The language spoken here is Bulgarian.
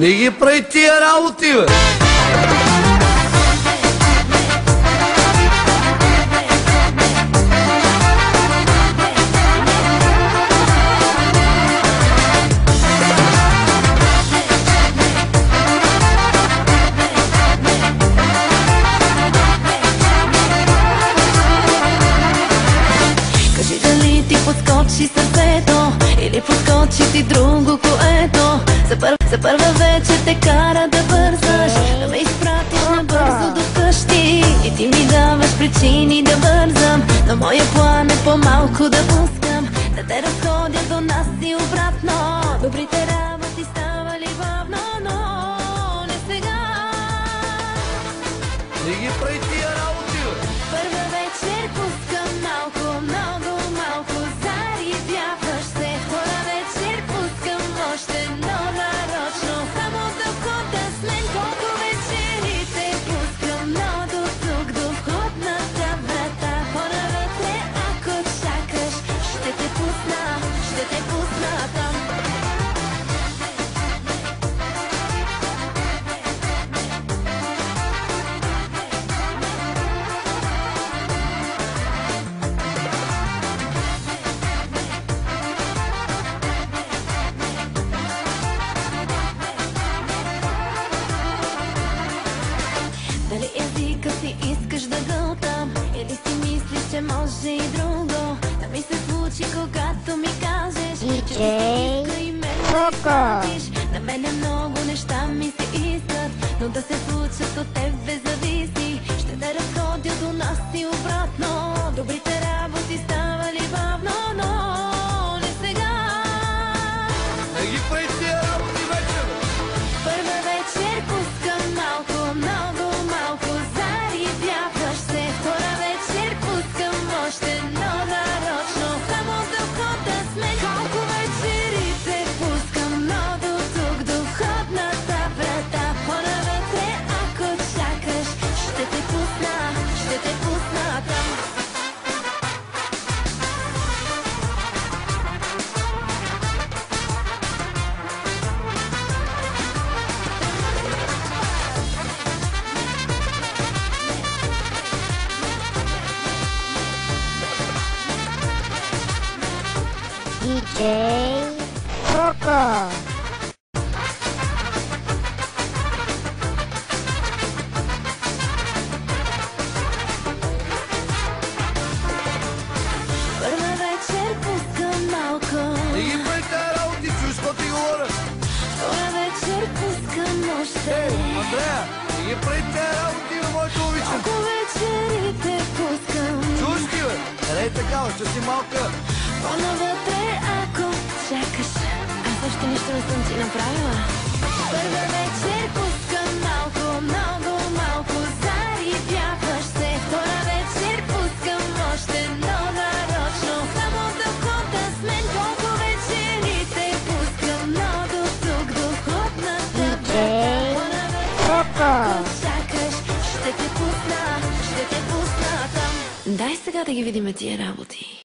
Не ги прави тия работи, бе! Кажи дали ти подскочи сърцето или подскочи ти друго, което за първа вечер те кара да бързаш, да ме изпратиш набързо до къщи и ти ми даваш причини да бързам. Но моя план е по-малко да пускам, да те разходя до нас и обратно. Добрите работи ставали бавно, но не сега. Не ги прави тия работи, бе! Първа вечер пускам малко, много малко, зарибяваш се. Втора вечер пускам още, но нарочно, само да хода с мен. Колко вечерите пускам, но до тук, до входната врата. По-навътре, ако чакаш, ще те пусна там. Дали езика си искаш да гълтам, или си мислиш, че може и друго да ми се случи, когато ми кажеш, че ти иска и мен да изпратиш. На мене много неща ми се искат, но да се случат от тебе зависи. Ще те разходя до нас и обратно. Добрите работи ставали бавно, но не сега. Не ги прави тия работи вече, бе! Първа вечер пускам малко, много малко, зарибяваш се. Втора вечер пускам още, но нарочно, само да хода с мен. Колко вечерите пускам, но до тук, до входната врата. По-навътре, ако чакаш, ще те пусна там. DJ Coco. Първа вечер пускам малко, Не ги прави тия работи, чуеш какво ти говоря? втора вечер пускам още. Андрея, не ги прави тия работи, бе, моето обичам! Колко вечерите пускам, Чуеш ти, бе? Ей така, ще си малка! по-навътре, ако чакаш. Аз още нищо не съм ти направила. Първа вечер пускам малко, много малко, зарибяваш се. Втора вечер пускам още, но нарочно, само да хода с мен. Колко вечерите пускам, но до тук, до входната врата. По-навътре, ако чакаш, ще те пусна там. Дай сега да ги видим тия работи.